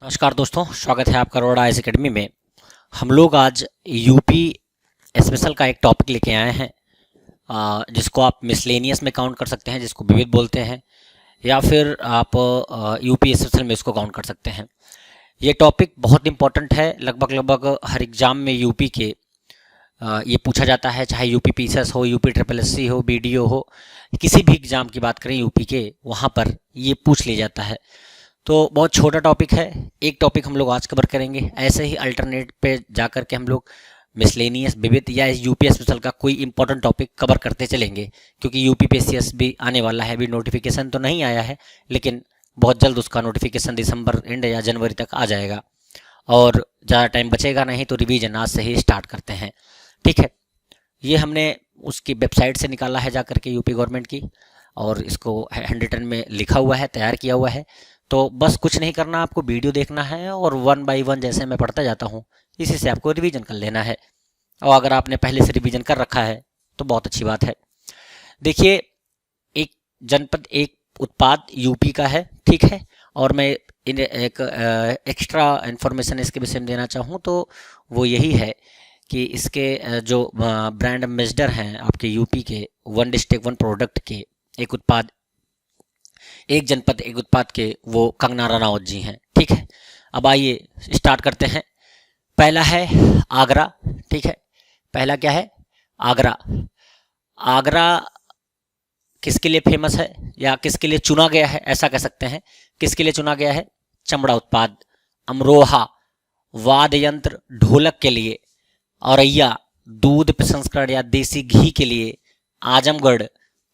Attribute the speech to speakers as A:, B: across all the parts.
A: नमस्कार दोस्तों, स्वागत है आपका अरोड़ा आईएएस एकेडमी में। हम लोग आज यूपी स्पेशल का एक टॉपिक लेके आए हैं, जिसको आप मिसलेनियस में काउंट कर सकते हैं, जिसको विविध बोलते हैं, या फिर आप यूपी स्पेशल में इसको काउंट कर सकते हैं। ये टॉपिक बहुत इंपॉर्टेंट है। लगभग हर एग्ज़ाम में यूपी के ये पूछा जाता है, चाहे यूपी पीसीएस हो, यूपी ट्रिपल एससी हो, बीडीओ हो, किसी भी एग्ज़ाम की बात करें यूपी के, वहाँ पर ये पूछ लिया जाता है। तो बहुत छोटा टॉपिक है। एक टॉपिक हम लोग आज कवर करेंगे, ऐसे ही अल्टरनेट पे जाकर के हम लोग मिसलेनियस, विविध या यूपी स्पेशल का कोई इंपॉर्टेंट टॉपिक कवर करते चलेंगे, क्योंकि यूपी पीसीएस भी आने वाला है। अभी नोटिफिकेशन तो नहीं आया है, लेकिन बहुत जल्द उसका नोटिफिकेशन दिसंबर एंड या जनवरी तक आ जाएगा और ज़्यादा टाइम बचेगा नहीं, तो रिवीजन आज से ही स्टार्ट करते हैं। ठीक है, ये हमने उसकी वेबसाइट से निकाला है जाकर के, यूपी गवर्नमेंट की, और इसको हैंड रिटन में लिखा हुआ है, तैयार किया हुआ है। तो बस कुछ नहीं करना, आपको वीडियो देखना है और 1 बाय 1 जैसे मैं पढ़ता जाता हूँ, इसी से आपको रिवीजन कर लेना है। और अगर आपने पहले से रिवीजन कर रखा है तो बहुत अच्छी बात है। देखिए, एक जनपद, एक उत्पाद यूपी का है, ठीक है, और मैं एक एक्स्ट्रा इन्फॉर्मेशन इसके विषय में देना चाहूँ तो वो यही है कि इसके जो ब्रांड एम्बेसडर हैं आपके यूपी के, वन डिस्ट्रिक्ट वन प्रोडक्ट के, एक उत्पाद एक जनपद एक उत्पाद के, वो कंगना रनौत जी हैं। ठीक है, अब आइए स्टार्ट करते हैं। पहला है आगरा। ठीक है, पहला क्या है? आगरा। आगरा किसके लिए फेमस है या किसके लिए चुना गया है, ऐसा कह सकते हैं। किसके लिए चुना गया है? चमड़ा उत्पाद, अमरोहा वाद्य यंत्र, ढोलक के लिए, औरैया दूध प्रसंस्करण या देसी घी के लिए, आजमगढ़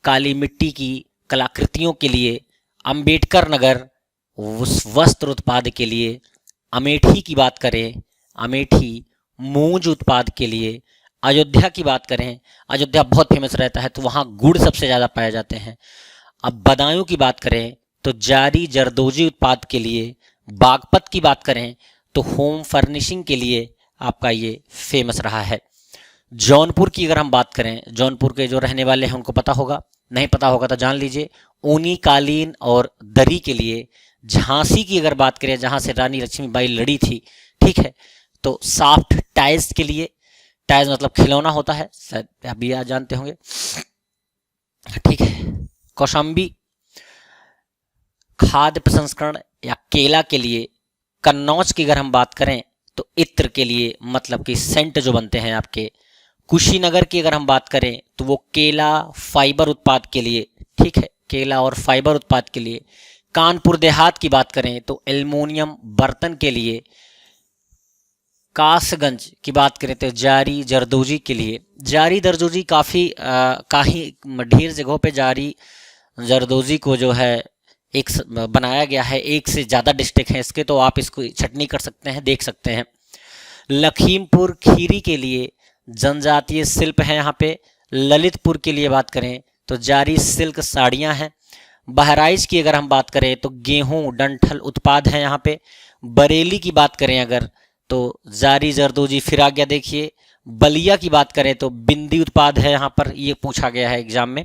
A: काली मिट्टी की कलाकृतियों के लिए, अंबेडकर नगर वस्त्र उत्पाद के लिए, अमेठी की बात करें, अमेठी मूंज उत्पाद के लिए, अयोध्या की बात करें, अयोध्या बहुत फेमस रहता है तो वहाँ गुड़ सबसे ज़्यादा पाए जाते हैं। अब बदायूं की बात करें तो जारी जरदोजी उत्पाद के लिए, बागपत की बात करें तो होम फर्निशिंग के लिए आपका ये फेमस रहा है। जौनपुर की अगर हम बात करें, जौनपुर के जो रहने वाले हैं उनको पता होगा, नहीं पता होगा तो जान लीजिए, ऊनी कालीन और दरी के लिए। झांसी की अगर बात करें, जहां से रानी लक्ष्मीबाई लड़ी थी, ठीक है, तो सॉफ्ट टाइल्स के लिए, टाइल्स मतलब खिलौना होता है, शायद अभी आप जानते होंगे। ठीक है, कौशाम्बी खाद्य प्रसंस्करण या केला के लिए। कन्नौज की अगर हम बात करें तो इत्र के लिए, मतलब कि सेंट जो बनते हैं आपके। कुशीनगर की अगर हम बात करें तो वो केला फाइबर उत्पाद के लिए, ठीक है, केला और फाइबर उत्पाद के लिए। कानपुर देहात की बात करें तो एल्युमिनियम बर्तन के लिए। कासगंज की बात करें तो जारी जरदोजी के लिए। जारी जरदोजी काफ़ी ढेर जगहों पे जारी जरदोजी को जो है एक बनाया गया है, एक से ज़्यादा डिस्ट्रिक्ट हैं इसके, तो आप इसको छटनी कर सकते हैं, देख सकते हैं। लखीमपुर खीरी के लिए जनजातीय शिल्प है यहाँ पे। ललितपुर के लिए बात करें तो जारी सिल्क साड़ियाँ हैं। बहराइच की अगर हम बात करें तो गेहूं डंठल उत्पाद है यहाँ पे। बरेली की बात करें अगर तो जारी जरदोजी फिर आ गया, देखिए। बलिया की बात करें तो बिंदी उत्पाद है यहाँ पर, ये पूछा गया है एग्जाम में।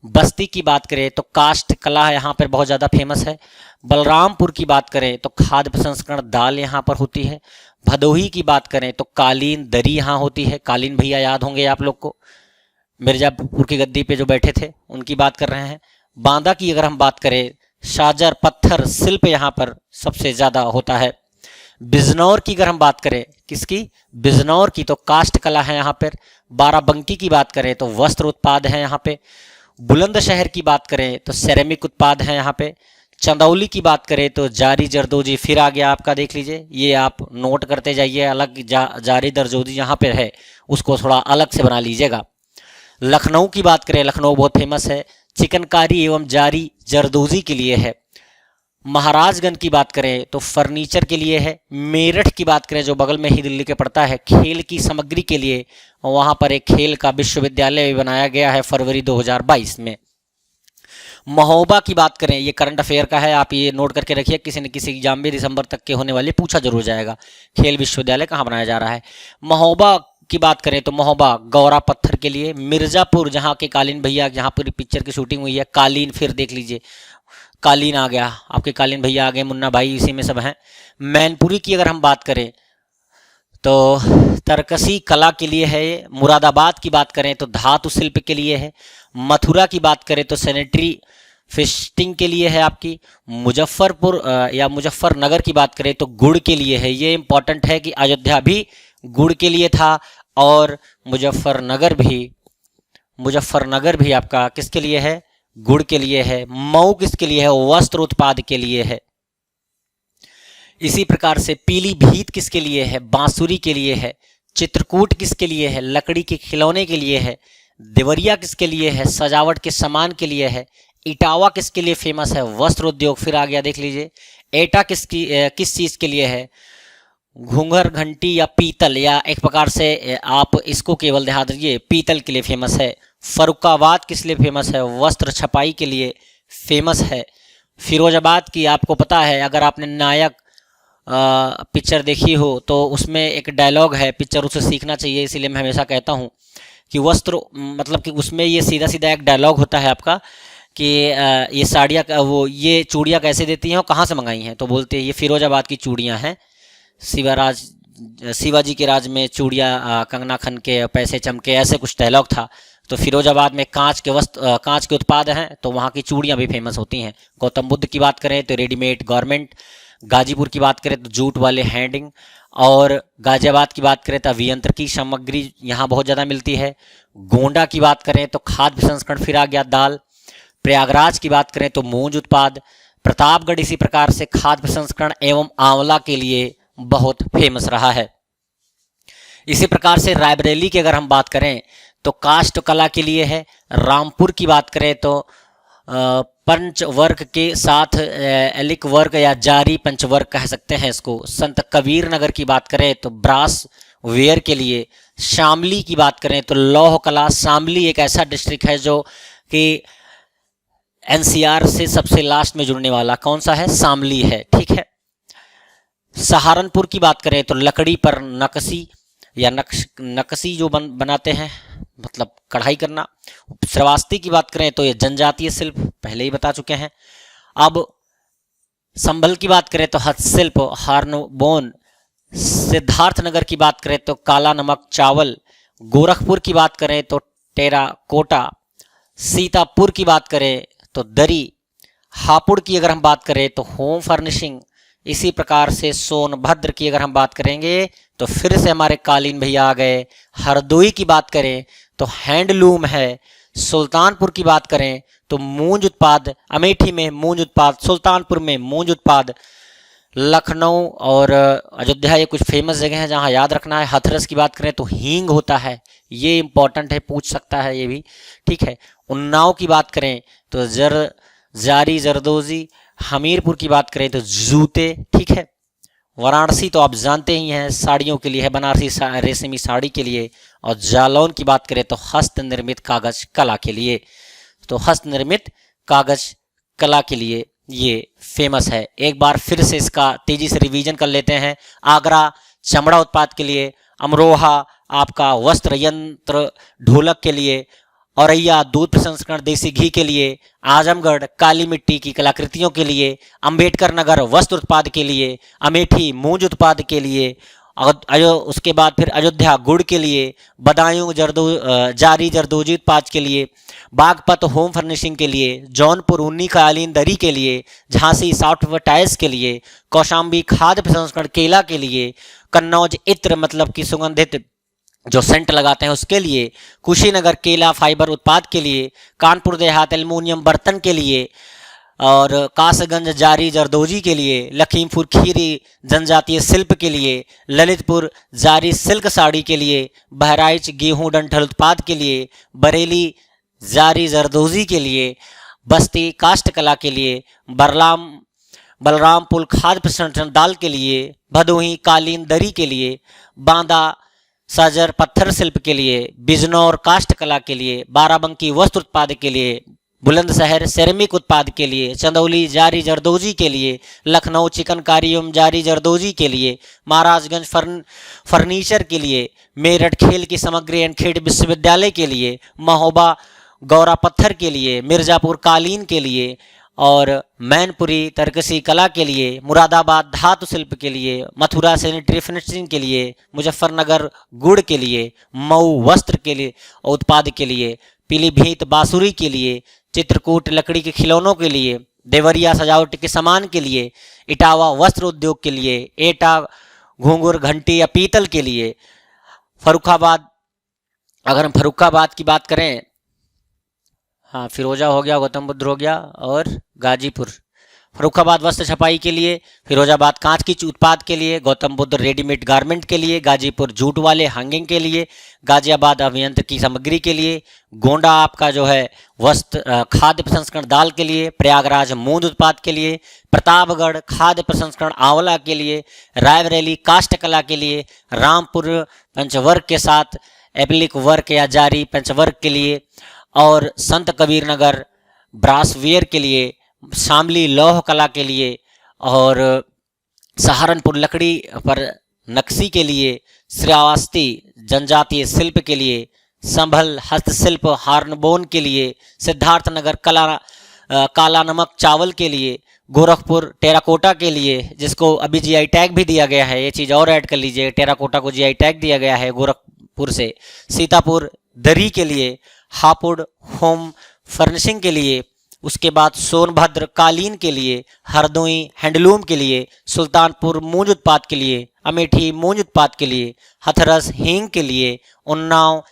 A: बस्ती की बात करें तो काष्ठ कला यहाँ पर बहुत ज़्यादा फेमस है। बलरामपुर की बात करें तो खाद्य प्रसंस्करण दाल यहाँ पर होती है। भदोही की बात करें तो कालीन दरी यहाँ होती है। कालीन भैया याद होंगे आप लोग को, मिर्जापुर की गद्दी पे जो बैठे थे, उनकी बात कर रहे हैं। बांदा की अगर हम बात करें, शाजर पत्थर शिल्प यहाँ पर सबसे ज़्यादा होता है। बिजनौर की अगर हम बात करें, किसकी? बिजनौर की, तो काष्ठ कला है यहाँ पर। बाराबंकी की बात करें तो वस्त्र उत्पाद है यहाँ पे। बुलंदशहर की बात करें तो सेरेमिक उत्पाद है यहाँ पे। चंदौली की बात करें तो जारी जरदोजी फिर आ गया आपका, देख लीजिए, ये आप नोट करते जाइए। अलग जारी जरदोजी यहाँ पे है, उसको थोड़ा अलग से बना लीजिएगा। लखनऊ की बात करें, लखनऊ बहुत फेमस है, चिकनकारी एवं जारी जरदोजी के लिए है। महाराजगंज की बात करें तो फर्नीचर के लिए है। मेरठ की बात करें, जो बगल में ही दिल्ली के पड़ता है, खेल की सामग्री के लिए, वहाँ पर एक खेल का विश्वविद्यालय भी बनाया गया है फरवरी 2022 में। महोबा की बात करें, ये करंट अफेयर का है, आप ये नोट करके रखिए, किसी न किसी एग्जाम में दिसंबर तक के होने वाले पूछा जरूर जाएगा। खेल विश्वविद्यालय कहाँ बनाया जा रहा है? महोबा की बात करें तो महोबा गौरा पत्थर के लिए। मिर्जापुर, जहाँ के कालीन भैया, जहाँ पूरी पिक्चर की शूटिंग हुई है, कालीन फिर देख लीजिए, कालीन आ गया, आपके कालीन भैया आ गए, मुन्ना भाई इसी में सब हैं। मैनपुरी की अगर हम बात करें तो तरकसी कला के लिए है। मुरादाबाद की बात करें तो धातु शिल्प के लिए है। मथुरा की बात करें तो सैनिटरी फिस्टिंग के लिए है आपकी। मुजफ्फरपुर या मुजफ्फरनगर की बात करें तो गुड़ के लिए है। ये इंपॉर्टेंट है कि अयोध्या भी गुड़ के लिए था और मुजफ्फरनगर भी आपका किसके लिए है? गुड़ के लिए है। मऊ किसके लिए है? वस्त्र उत्पाद के लिए है। इसी प्रकार से पीलीभीत किसके लिए है? बांसुरी के लिए है। चित्रकूट किसके लिए है? लकड़ी के खिलौने के लिए है। देवरिया किसके लिए है? सजावट के सामान के लिए है। इटावा किसके लिए फेमस है? वस्त्र उद्योग। फिर आ गया देख लीजिए एटा किस चीज के लिए है? घूंघर, घंटी या पीतल, या एक प्रकार से आप इसको केवल ध्यान दीजिए, पीतल के लिए फेमस है। फरुखाबाद किस लिए फेमस है? वस्त्र छपाई के लिए फेमस है। फिरोजाबाद की आपको पता है, अगर आपने नायक पिक्चर देखी हो तो उसमें एक डायलॉग है, पिक्चर उसे सीखना चाहिए, इसीलिए मैं हमेशा कहता हूँ कि वस्त्र, मतलब कि उसमें ये सीधा सीधा एक डायलॉग होता है आपका कि ये साड़ियाँ ये चूड़ियाँ कैसे देती हैं और कहाँ से मंगाई हैं? तो बोलते हैं ये फिरोजाबाद की चूड़ियाँ हैं, शिवाजी के राज में चूड़ियाँ कंगना खन के पैसे चमके, ऐसे कुछ डायलॉग था। तो फिरोजाबाद में कांच के उत्पाद हैं तो वहाँ की चूड़ियाँ भी फेमस होती हैं। गौतम बुद्ध की बात करें तो रेडीमेड गारमेंट। गाजीपुर की बात करें तो जूट वाले हैंडिंग। और गाजियाबाद की बात करें तो अभियंत्र की सामग्री यहाँ बहुत ज़्यादा मिलती है। गोंडा की बात करें तो खाद्य प्रसंस्करण, फिर आ गया दाल। प्रयागराज की बात करें तो मूंज उत्पाद। प्रतापगढ़ इसी प्रकार से खाद्य प्रसंस्करण एवं आंवला के लिए बहुत फेमस रहा है। इसी प्रकार से रायबरेली की अगर हम बात करें तो काष्ठ कला के लिए है। रामपुर की बात करें तो पंचवर्क के साथ एलिक वर्क या जारी पंचवर्क कह सकते हैं इसको। संत कबीर नगर की बात करें तो ब्रास वेयर के लिए। शामली की बात करें तो लौह कला। शामली एक ऐसा डिस्ट्रिक्ट है जो कि एनसीआर से सबसे लास्ट में जुड़ने वाला कौन सा है? शामली है, ठीक है। सहारनपुर की बात करें तो लकड़ी पर नक्शी या नक्शी जो बनाते हैं, मतलब कढ़ाई करना। श्रावस्ती की बात करें तो ये जनजातीय शिल्प, पहले ही बता चुके हैं। अब संभल की बात करें तो हस्तशिल्प, हार्नबोन। सिद्धार्थनगर की बात करें तो काला नमक चावल। गोरखपुर की बात करें तो टेराकोटा। सीतापुर की बात करें तो दरी। हापुड़ की अगर हम बात करें तो होम फर्निशिंग। इसी प्रकार से सोनभद्र की अगर हम बात करेंगे तो फिर से हमारे कालीन भैया आ गए। हरदोई की बात करें तो हैंडलूम है। सुल्तानपुर की बात करें तो मूंज उत्पाद, अमेठी में मूंज उत्पाद, सुल्तानपुर में मूंज उत्पाद। लखनऊ और अयोध्या ये कुछ फेमस जगह हैं जहां याद रखना है। हाथरस की बात करें तो हींग होता है, ये इंपॉर्टेंट है, पूछ सकता है ये भी, ठीक है। उन्नाव की बात करें तो जारी जरदोजी। हमीरपुर की बात करें तो जूते, ठीक है। वाराणसी तो आप जानते ही हैं, साड़ियों के लिए है, बनारसी रेशमी साड़ी के लिए। और जालौन की बात करें तो हस्त निर्मित कागज कला के लिए। तो हस्त निर्मित कागज कला के लिए ये फेमस है। एक बार फिर से इसका तेजी से रिवीजन कर लेते हैं। आगरा चमड़ा उत्पाद के लिए। अमरोहा आपका वस्त्र यंत्र ढोलक के लिए। औरैया दूध प्रसंस्करण देसी घी के लिए। आजमगढ़ काली मिट्टी की कलाकृतियों के लिए। अंबेडकर नगर वस्त्र उत्पाद के लिए। अमेठी मूंज उत्पाद के लिए। उसके बाद फिर अयोध्या गुड़ के लिए। बदायूं जारी जरदोजी उत्पाद के लिए। बागपत होम फर्निशिंग के लिए। जौनपुर ऊनी कालीन दरी के लिए। झांसी सॉफ्टवेयर टाइल्स के लिए। कौशाम्बी खाद्य प्रसंस्करण केला के लिए। कन्नौज इत्र मतलब कि सुगंधित जो सेंट लगाते हैं उसके लिए। कुशीनगर केला फाइबर उत्पाद के लिए। कानपुर देहात एल्युमिनियम बर्तन के लिए। और कासगंज जारी जरदोजी के लिए। लखीमपुर खीरी जनजातीय शिल्प के लिए। ललितपुर जारी सिल्क साड़ी के लिए। बहराइच गेहूं डंठल उत्पाद के लिए। बरेली जारी जरदोजी के लिए। बस्ती काष्ठ कला के लिए। बलरामपुर खाद्य प्रसंस्करण दाल के लिए। भदोही कालीन दरी के लिए। बांदा साजर पत्थर शिल्प के लिए। बिजनौर काष्ठ कला के लिए। बाराबंकी वस्त्र उत्पाद के लिए। बुलंदशहर सेरेमिक उत्पाद के लिए। चंदौली जारी जरदोजी के लिए। लखनऊ चिकनकारी एवं जारी जरदोजी के लिए। महाराजगंज फर्नीचर के लिए। मेरठ खेल की सामग्री एंड खेड विश्वविद्यालय के लिए। महोबा गौरा पत्थर के लिए। मिर्जापुर कालीन के लिए। और मैनपुरी तरकसी कला के लिए, मुरादाबाद धातु शिल्प के लिए, मथुरा सैनिटरी फिनिशिंग के लिए, मुजफ्फरनगर गुड़ के लिए, मऊ वस्त्र के लिए उत्पाद के लिए, पीलीभीत बांसुरी के लिए, चित्रकूट लकड़ी के खिलौनों के लिए, देवरिया सजावट के सामान के लिए, इटावा वस्त्र उद्योग के लिए, एटा घुंघरू घंटी या पीतल के लिए, फर्रुखाबाद, अगर हम फर्रुखाबाद की बात करें, हाँ फिरोजा हो गया, गौतम बुद्ध हो गया, और गाजीपुर। फर्रुखाबाद वस्त्र छपाई के लिए, फिरोजाबाद कांच की उत्पाद के लिए, गौतम बुद्ध रेडीमेड गारमेंट के लिए, गाजीपुर जूट वाले हैंगिंग के लिए, गाजियाबाद अभियंत्र की सामग्री के लिए, गोंडा आपका जो है वस्त्र खाद्य प्रसंस्करण दाल के लिए, प्रयागराज मूंद उत्पाद के लिए, प्रतापगढ़ खाद्य प्रसंस्करण आंवला के लिए, रायबरेली काष्ठ कला के लिए, रामपुर पंचवर्ग के साथ एप्लिक वर्क या जारी पंचवर्ग के लिए, और संत कबीर नगर ब्रासवेयर के लिए, शामली लौह कला के लिए, और सहारनपुर लकड़ी पर नक्शी के लिए, श्रावस्ती जनजातीय शिल्प के लिए, संभल हस्तशिल्प हार्नबोन के लिए, सिद्धार्थनगर काला नमक चावल के लिए, गोरखपुर टेराकोटा के लिए, जिसको अभी जीआई टैग भी दिया गया है, ये चीज़ और ऐड कर लीजिए, टेराकोटा को जीआई टैग दिया गया है गोरखपुर से, सीतापुर दरी के लिए, हापुड़ होम फर्निशिंग के लिए, उसके बाद सोनभद्र कालीन के लिए, हरदोई हैंडलूम के लिए, सुल्तानपुर मूंज उत्पाद के लिए, अमेठी मूंज उत्पाद के लिए, हथरस हींग के लिए, उन्नाव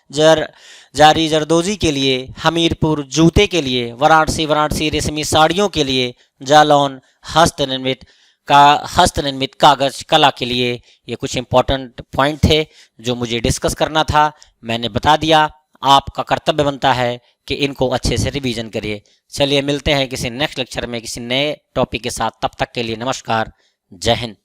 A: जारी जरदोजी के लिए, हमीरपुर जूते के लिए, वाराणसी रेशमी साड़ियों के लिए, जालौन हस्तनिर्मित कागज कला के लिए। ये कुछ इंपॉर्टेंट पॉइंट थे जो मुझे डिस्कस करना था, मैंने बता दिया। आपका कर्तव्य बनता है कि इनको अच्छे से रिवीजन करिए। चलिए मिलते हैं किसी नेक्स्ट लेक्चर में किसी नए टॉपिक के साथ, तब तक के लिए नमस्कार, जय हिंद।